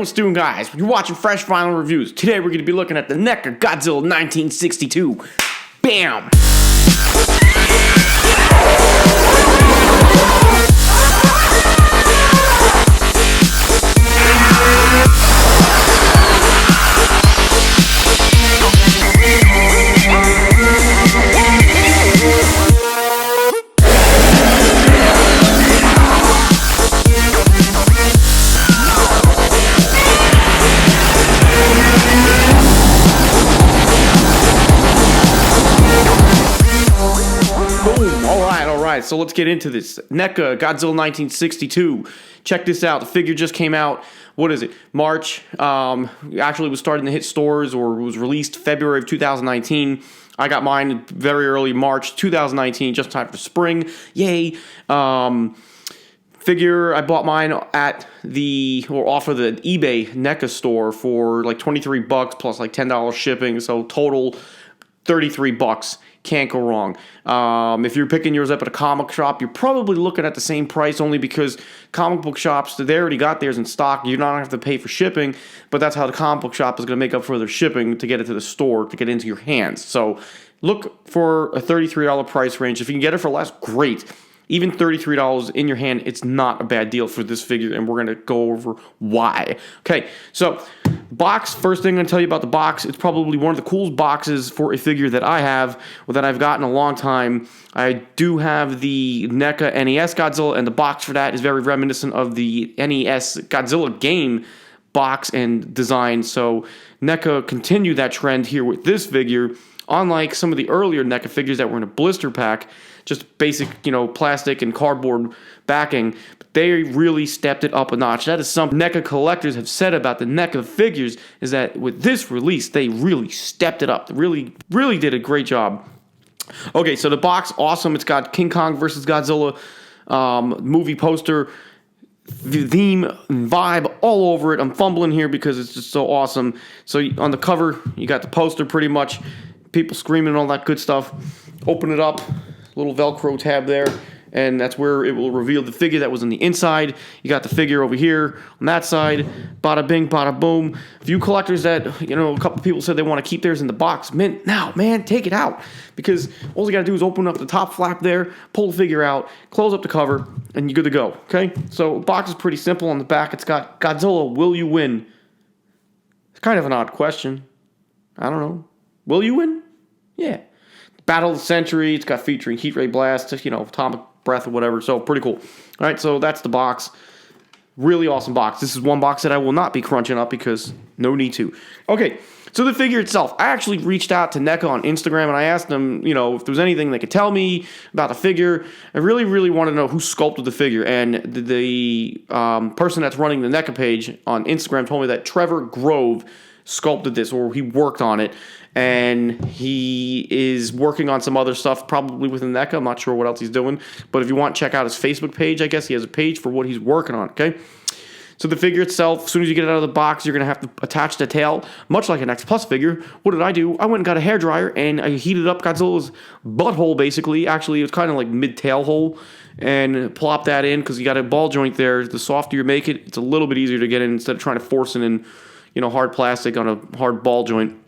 what's doing, guys? You're watching Fresh Final Reviews. Today we're going to be looking at the NECA Godzilla 1962. Bam! So let's get into this. NECA Godzilla 1962. Check this out. The figure just came out. What is it? March. Actually, it was starting to hit stores, or was released February of 2019. I got mine very early March 2019, just in time for spring. Yay. Figure, I bought mine at off of the eBay NECA store for like $23 plus like $10 shipping. So total $33. Can't go wrong. If you're picking yours up at a comic shop, you're probably looking at the same price, only because comic book shops, they already got theirs in stock. You don't have to pay for shipping, but that's how the comic book shop is going to make up for their shipping to get it to the store, to get it into your hands. So look for a $33 price range. If you can get it for less, great. Even $33 in your hand, it's not a bad deal for this figure, and we're going to go over why. Okay, so box, first thing I'm going to tell you about the box. It's probably one of the coolest boxes for a figure that I have, or that I've gotten a long time. I do have the NECA NES Godzilla, and the box for that is very reminiscent of the NES Godzilla game box and design. So NECA continued that trend here with this figure. Unlike some of the earlier NECA figures that were in a blister pack, just basic, plastic and cardboard backing, they really stepped it up a notch. That is something NECA collectors have said about the NECA figures, is that with this release, they really stepped it up. They really did a great job. Okay, so the box, awesome. It's got King Kong versus Godzilla movie poster, theme, vibe all over it. I'm fumbling here because it's just so awesome. So on the cover, you got the poster pretty much, people screaming and all that good stuff. Open it up, little Velcro tab there, and that's where it will reveal the figure that was on the inside. You got the figure over here on that side. Bada bing, bada boom. A few collectors that, a couple people said they want to keep theirs in the box. Now, man, take it out, because all you got to do is open up the top flap there, pull the figure out, close up the cover, and you're good to go, okay? So the box is pretty simple. On the back, it's got Godzilla, will you win? It's kind of an odd question. I don't know. Will you win? Yeah. Battle of the Century. It's got featuring Heat Ray Blast, atomic breath or whatever. So pretty cool. All right, so that's the box. Really awesome box. This is one box that I will not be crunching up because no need to. Okay, so the figure itself. I actually reached out to NECA on Instagram and I asked them, if there was anything they could tell me about the figure. I really, really wanted to know who sculpted the figure. And the person that's running the NECA page on Instagram told me that Trevor Grove sculpted this, or he worked on it, and he is working on some other stuff probably within NECA. I'm not sure what else he's doing, but if you want, check out his Facebook page. I guess he has a page for what he's working on. Okay, so the figure itself, as soon as you get it out of the box, you're gonna have to attach the tail, much like an X Plus figure. What did I do? I went and got a hairdryer and I heated up Godzilla's butthole. Basically, actually, it was kind of like mid-tail hole, and plop that in because you got a ball joint there. The softer you make it, it's a little bit easier to get in instead of trying to force it in, hard plastic on a hard ball joint.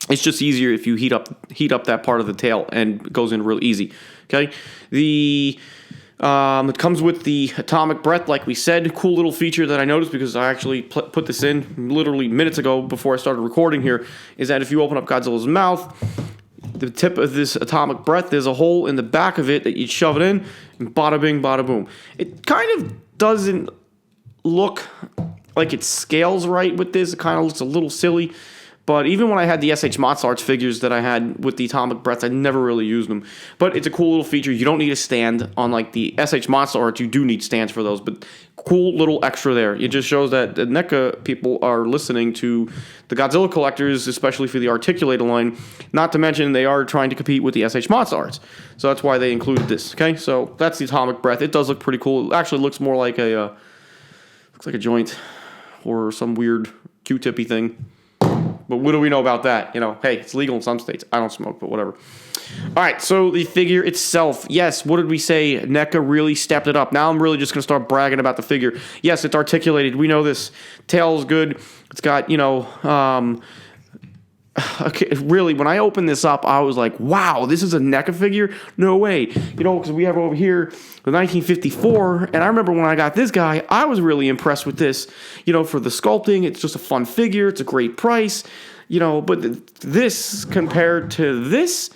It's just easier if you heat up that part of the tail, and it goes in real easy. Okay, it comes with the atomic breath, like we said. Cool little feature that I noticed, because I actually put this in literally minutes ago before I started recording here, is that if you open up Godzilla's mouth, the tip of this atomic breath, there's a hole in the back of it that you shove it in, and bada bing, bada boom. It kind of doesn't look like it scales right with this. It kind of looks a little silly. But even when I had the SH Monster Arts figures that I had with the atomic breaths, I never really used them. But it's a cool little feature. You don't need a stand. Unlike the SH Monster Arts, you do need stands for those. But cool little extra there. It just shows that the NECA people are listening to the Godzilla collectors, especially for the Articulator line. Not to mention, they are trying to compete with the SH Monster Arts. So that's why they included this. Okay, so that's the atomic breath. It does look pretty cool. It actually looks more like a joint or some weird Q-tippy thing. But what do we know about that? Hey, it's legal in some states. I don't smoke, but whatever. All right, so the figure itself, yes, what did we say? NECA really stepped it up. Now I'm really just going to start bragging about the figure. Yes, it's articulated. We know this. Tail's good. It's got, okay, really, when I opened this up, I was like, wow, this is a NECA figure? No way. Because we have over here the 1954, and I remember when I got this guy, I was really impressed with this. For the sculpting, it's just a fun figure. It's a great price. But this compared to this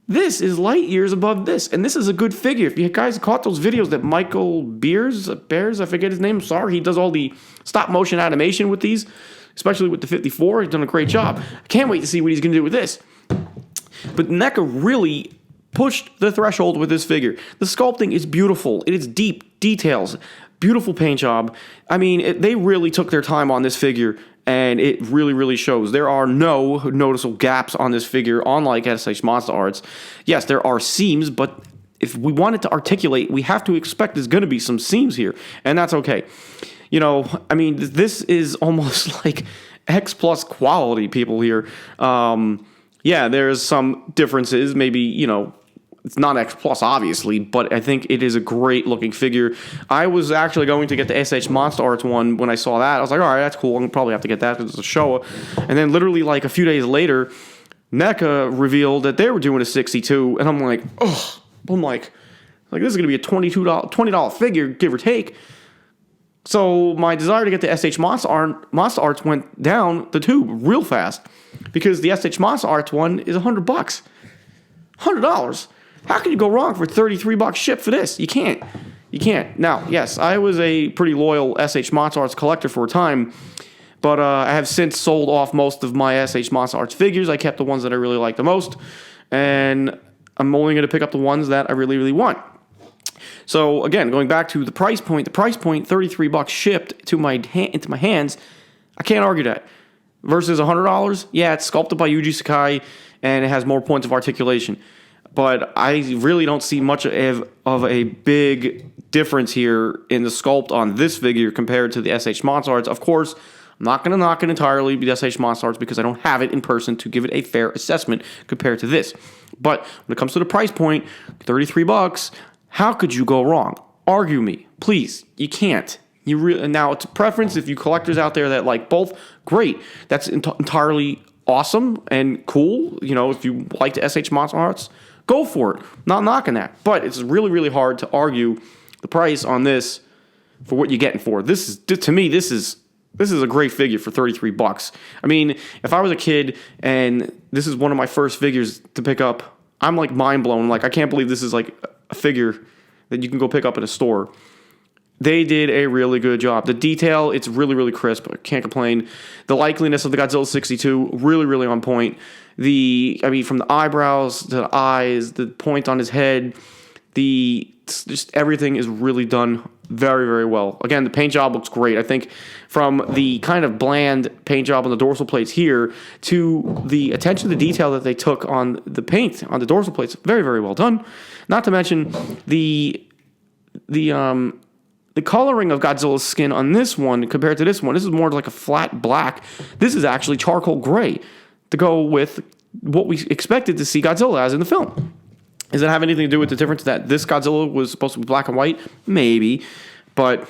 is light years above this. And this is a good figure. If you guys caught those videos that Michael Bears, I forget his name. Sorry, he does all the stop motion animation with these, especially with the 54. He's done a great job. I can't wait to see what he's going to do with this. But NECA really pushed the threshold with this figure. The sculpting is beautiful. It is deep details, beautiful paint job. I mean, they really took their time on this figure, and it really, really shows. There are no noticeable gaps on this figure, unlike SH Monster Arts. Yes, there are seams, but if we want it to articulate, we have to expect there's going to be some seams here, and that's okay. This is almost like X plus quality, people here. There's some differences. Maybe, it's not X plus, obviously, but I think it is a great looking figure. I was actually going to get the SH Monster Arts one when I saw that. I was like, all right, that's cool. I'm probably have to get that because it's a show. And then literally like a few days later, NECA revealed that they were doing a 62, and I'm like, this is going to be a $20 figure, give or take. So my desire to get the SH Monster Arts went down the tube real fast because the SH Monster Arts one is $100. $100. How can you go wrong for $33 ship for this? You can't. Now, yes, I was a pretty loyal SH Monster Arts collector for a time, but I have since sold off most of my SH Monster Arts figures. I kept the ones that I really like the most, and I'm only going to pick up the ones that I really, really want. So again, going back to the price point, $33 shipped into my hands, I can't argue that. Versus $100, yeah, it's sculpted by Yuji Sakai, and it has more points of articulation. But I really don't see much of a big difference here in the sculpt on this figure compared to the SH Monster Arts. Of course, I'm not going to knock it entirely, the SH Monster Arts, because I don't have it in person to give it a fair assessment compared to this. But when it comes to the price point, $33, how could you go wrong? Argue me, please. You can't. Now, it's a preference. If you collectors out there that like both, great. That's entirely awesome and cool. If you like the SH Monster Arts, go for it. Not knocking that. But it's really, really hard to argue the price on this for what you're getting for. This is a great figure for $33. I mean, if I was a kid and this is one of my first figures to pick up, I'm like mind blown. Like, I can't believe this is like a figure that you can go pick up in a store. They did a really good job. The detail, it's really, really crisp. I can't complain. The likeliness of the Godzilla 62, really, really on point. From the eyebrows to the eyes, the point on his head, just everything is really done very, very well. Again, the paint job looks great. I think from the kind of bland paint job on the dorsal plates here to the attention to detail that they took on the paint on the dorsal plates, very, very well done. Not to mention the coloring of Godzilla's skin on this one compared to this one. This is more like a flat black. This is actually charcoal gray to go with what we expected to see Godzilla as in the film. Does it have anything to do with the difference that this Godzilla was supposed to be black and white? Maybe, but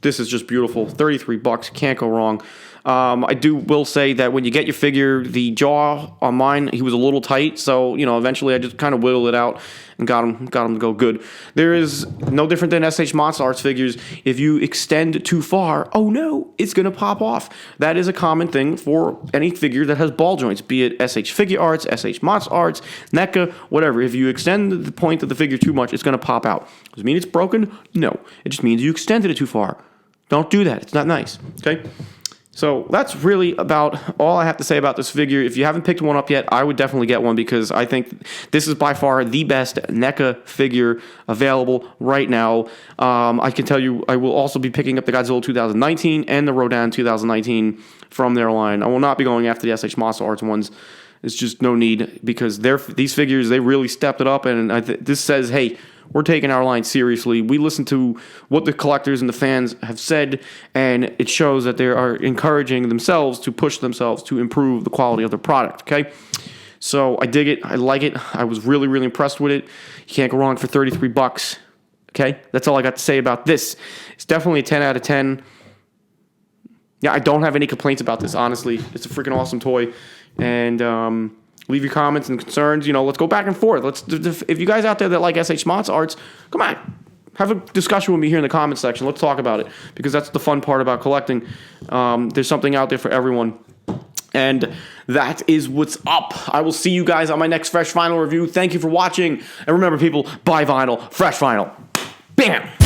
this is just beautiful. $33, can't go wrong. I will say that when you get your figure, the jaw on mine, he was a little tight, so eventually I just kind of whittled it out and got him to go good. There is no different than SH Monster Arts figures. If you extend too far, oh no, it's going to pop off. That is a common thing for any figure that has ball joints, be it SH Figure Arts, SH Monster Arts, NECA, whatever. If you extend the point of the figure too much, it's going to pop out. Does it mean it's broken? No. It just means you extended it too far. Don't do that. It's not nice. Okay? So that's really about all I have to say about this figure. If you haven't picked one up yet, I would definitely get one because I think this is by far the best NECA figure available right now. I can tell you I will also be picking up the Godzilla 2019 and the Rodan 2019 from their line. I will not be going after the SH Monster Arts ones. It's just no need because these figures, they really stepped it up, and this says, hey, we're taking our line seriously. We listen to what the collectors and the fans have said, and it shows that they are encouraging themselves to push themselves to improve the quality of their product, okay? So I dig it. I like it. I was really, really impressed with it. You can't go wrong for 33 bucks. Okay? That's all I got to say about this. It's definitely a 10 out of 10. Yeah, I don't have any complaints about this, honestly. It's a freaking awesome toy. And leave your comments and concerns. Let's go back and forth. If you guys out there that like SH Mods Arts, come on. Have a discussion with me here in the comments section. Let's talk about it, because that's the fun part about collecting. There's something out there for everyone. And that is what's up. I will see you guys on my next Fresh Vinyl review. Thank you for watching. And remember, people, buy vinyl, fresh vinyl. Bam!